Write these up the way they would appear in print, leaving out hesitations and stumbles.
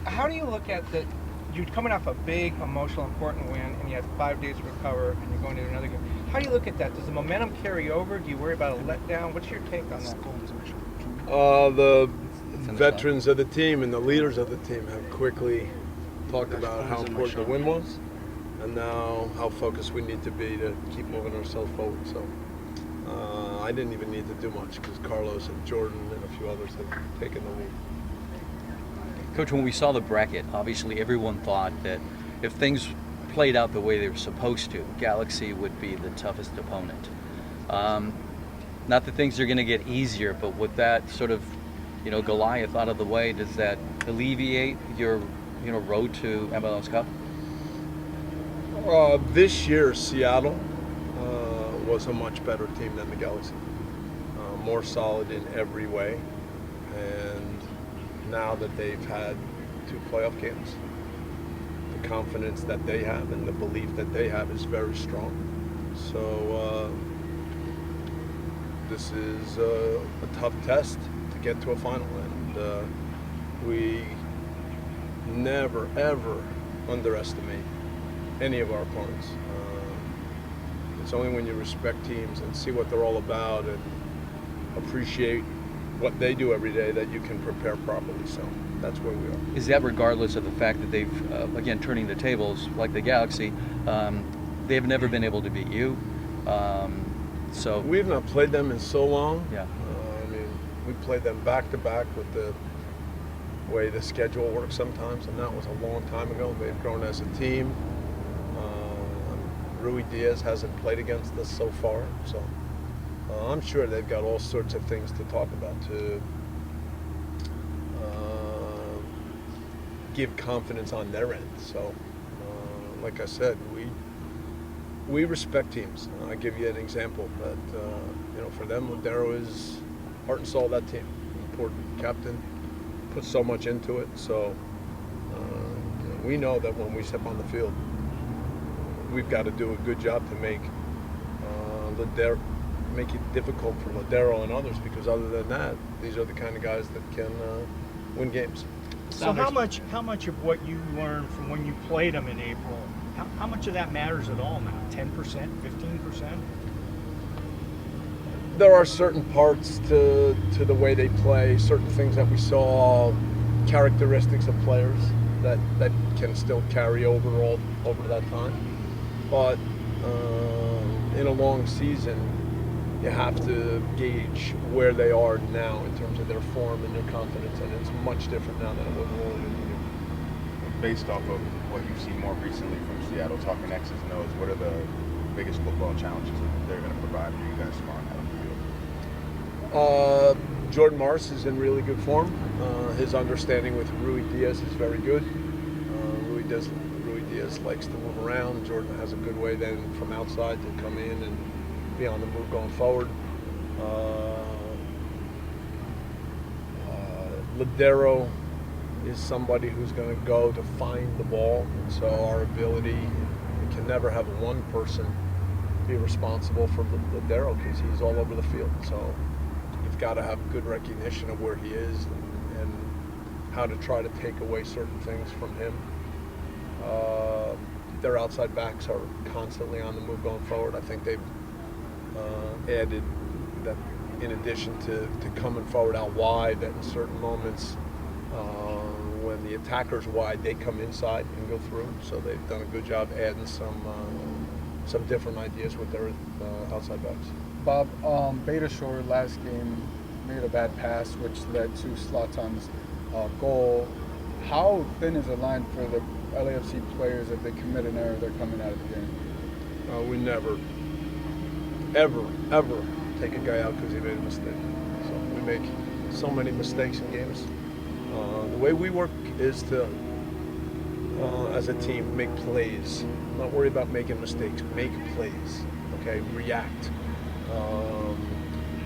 How do you look at the? You're coming off a big, emotional, important win, and you had 5 days to recover, and you're going to another game. How do you look at that? Does the momentum carry over? Do you worry about a letdown? What's your take on that? The veterans of the team and the leaders of the team have quickly talked about how important the win was, and now how focused we need to be to keep moving ourselves forward. So I didn't even need to do much because Carlos and Jordan and a few others had taken the lead. Coach, when we saw the bracket, obviously everyone thought that if things played out the way they were supposed to, Galaxy would be the toughest opponent. Not that things are going to get easier, but with that sort of, Goliath out of the way, does that alleviate your, road to MLS Cup? This year, Seattle was a much better team than the Galaxy. More solid in every way. And now that they've had 2 playoff games, the confidence that they have and the belief that they have is very strong. So this is a tough test to get to a final, and we never, ever underestimate any of our opponents. It's only when you respect teams and see what they're all about and appreciate what they do every day that you can prepare properly. So that's where we are. Is that regardless of the fact that they've, again, turning the tables like the Galaxy, they've never been able to beat you? So we've not played them in so long. Yeah. We played them back to back with the way the schedule works sometimes, and that was a long time ago. They've grown as a team. Rui Diaz hasn't played against us so far, so I'm sure they've got all sorts of things to talk about to give confidence on their end. So, like I said, we respect teams. I'll give you an example that for them, Ladero is heart and soul of that team. Important captain, puts so much into it. So we know that when we step on the field, we've got to do a good job to make it difficult for Ladero and others, because other than that, these are the kind of guys that can win games. So how much of what you learned from when you played them in April, how much of that matters at all now? 10%, 15%? There are certain parts to the way they play, certain things that we saw, characteristics of players that can still carry over that time. But in a long season, you have to gauge where they are now in terms of their form and their confidence, and it's much different now than it was earlier in the year. Based off of what you've seen more recently from Seattle, talking X's and O's, what are the biggest football challenges that they're going to provide for you guys tomorrow night on the field? Jordan Morris is in really good form. His understanding with Rui Diaz is very good. Rui Diaz likes to move around. Jordan has a good way then from outside to come in and be on the move going forward. Ladero is somebody who's going to go to find the ball. So our ability, we can never have one person be responsible for Ladero because he's all over the field. So you've got to have good recognition of where he is and how to try to take away certain things from him. Their outside backs are constantly on the move going forward. I think they've added that in addition to coming forward out wide, that in certain moments when the attacker's wide, they come inside and go through. So they've done a good job adding some different ideas with their outside backs. Bob, Betashore last game made a bad pass, which led to Zlatan's goal. How thin is the line for the LAFC players if they commit an error, they're coming out of the game? We never, ever take a guy out because he made a mistake. So we make so many mistakes in games. The way we work is to, as a team, make plays. Not worry about making mistakes. Make plays. Okay, react.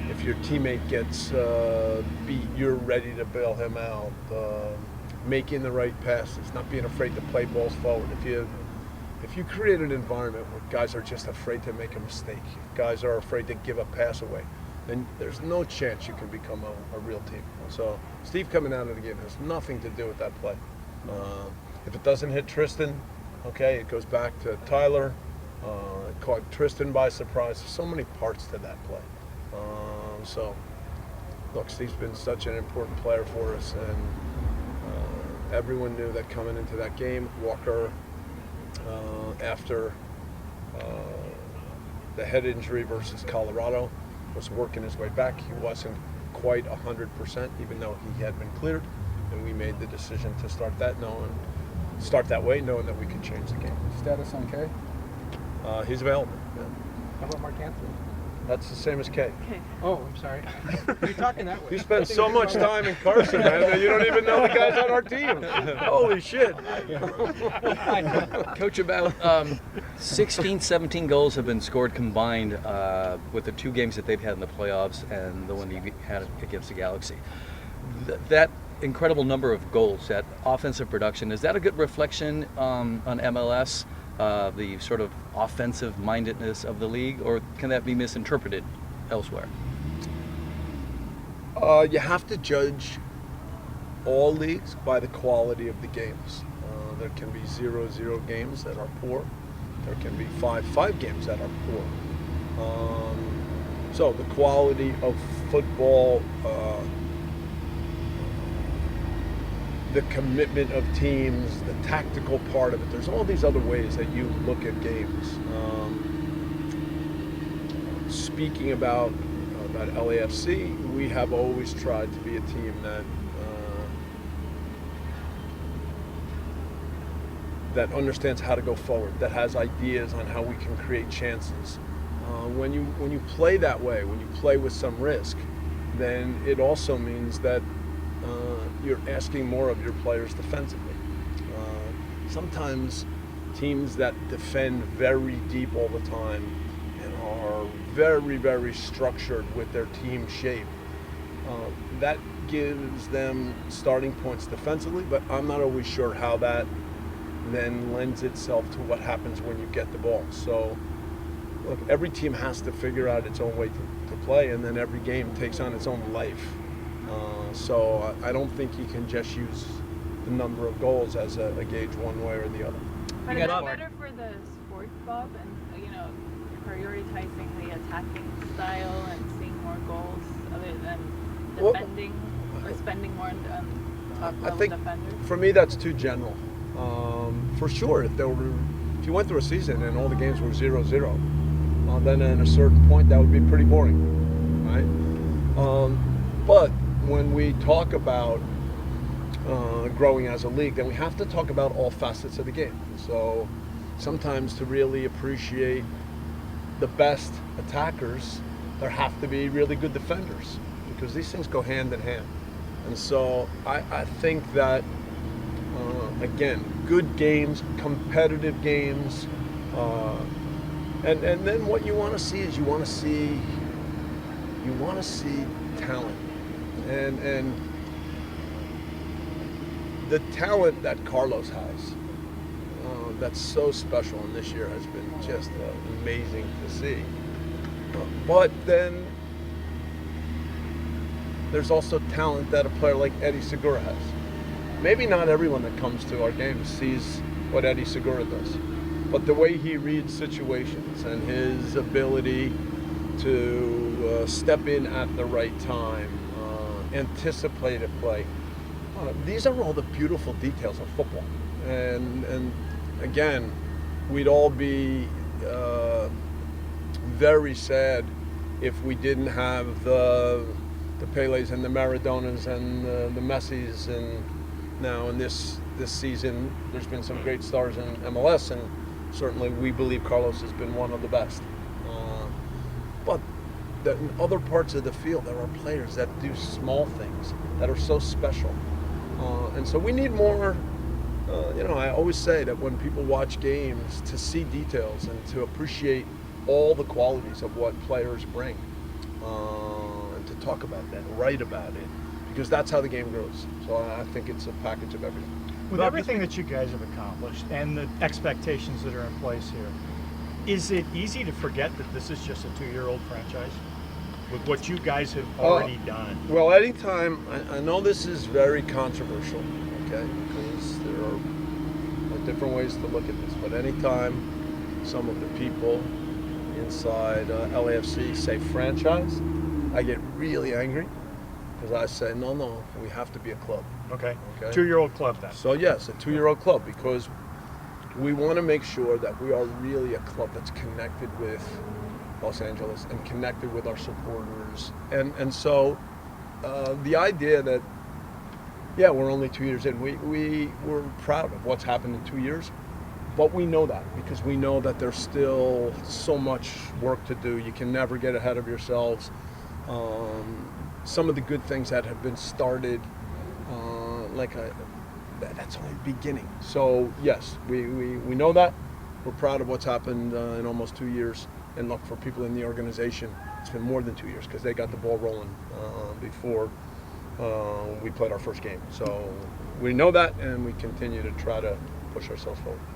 If your teammate gets beat, you're ready to bail him out. Making the right passes, not being afraid to play balls forward. If you create an environment where guys are just afraid to make a mistake, if guys are afraid to give a pass away, then there's no chance you can become a real team. So Steve coming out of the game has nothing to do with that play. If it doesn't hit Tristan, okay, it goes back to Tyler. Caught Tristan by surprise. There's so many parts to that play. So, look, Steve's been such an important player for us, and everyone knew that coming into that game, Walker, after the head injury versus Colorado, was working his way back. He wasn't quite 100%, even though he had been cleared, and we made the decision to start that way, knowing that we could change the game. Status on K? He's available. Yeah. How about Mark Anthony? That's the same as K. Oh, I'm sorry. You're talking that way. You spend so much time in Carson, man, that you don't even know the guys on our team. Holy shit. Coach, about 16, 17 goals have been scored combined with the 2 games that they've had in the playoffs and the one they had against the Galaxy. That incredible number of goals, that offensive production, is that a good reflection on MLS? The sort of offensive mindedness of the league, or can that be misinterpreted elsewhere? You have to judge all leagues by the quality of the games. There can be 0-0 games that are poor. There can be 5-5 games that are poor. So the quality of football, the commitment of teams, the tactical part of it. There's all these other ways that you look at games. Speaking about LAFC, we have always tried to be a team that understands how to go forward, that has ideas on how we can create chances. When you play that way, when you play with some risk, then it also means that you're asking more of your players defensively. Sometimes teams that defend very deep all the time and are very, very structured with their team shape, that gives them starting points defensively, but I'm not always sure how that then lends itself to what happens when you get the ball. So, look, every team has to figure out its own way to play, and then every game takes on its own life. So I don't think you can just use the number of goals as a gauge one way or the other. But is that better for the sport, Bob, and prioritizing the attacking style and seeing more goals other than defending, or spending more on top level defenders? For me, that's too general. For sure, if you went through a season and all the games were 0-0, then at a certain point that would be pretty boring, right? But when we talk about growing as a league, then we have to talk about all facets of the game. So sometimes to really appreciate the best attackers, there have to be really good defenders, because these things go hand in hand. And so I think that, again, good games, competitive games, and then what you want to see is you want to see talent. And the talent that Carlos has, that's so special, and this year has been just amazing to see. But then there's also talent that a player like Eddie Segura has. Maybe not everyone that comes to our games sees what Eddie Segura does, but the way he reads situations and his ability to step in at the right time, anticipate a play. These are all the beautiful details of football. And again, we'd all be very sad if we didn't have the Pelés and the Maradonas and the Messis. And now in this season, there's been some great stars in MLS, and certainly we believe Carlos has been one of the best. But in other parts of the field, there are players that do small things that are so special. And so we need more, I always say that when people watch games, to see details and to appreciate all the qualities of what players bring, and to talk about that, write about it, because that's how the game grows. So I think it's a package of everything. With everything that you guys have accomplished and the expectations that are in place here, is it easy to forget that this is just a 2-year-old franchise with what you guys have already done? Well, anytime, I know this is very controversial, okay? Because there are different ways to look at this. But anytime some of the people inside LAFC say franchise, I get really angry because I say, no, we have to be a club. Okay. Okay. 2-year-old club then. So yes, a 2-year-old club, because we want to make sure that we are really a club that's connected with Los Angeles and connected with our supporters. And so the idea that, yeah, we're only 2 years in, we're proud of what's happened in 2 years, but we know that because we know that there's still so much work to do. You can never get ahead of yourselves. Some of the good things that have been started, that's only the beginning. So yes, we know that. We're proud of what's happened in almost 2 years. And look, for people in the organization, it's been more than 2 years because they got the ball rolling before we played our first game. So we know that, and we continue to try to push ourselves forward.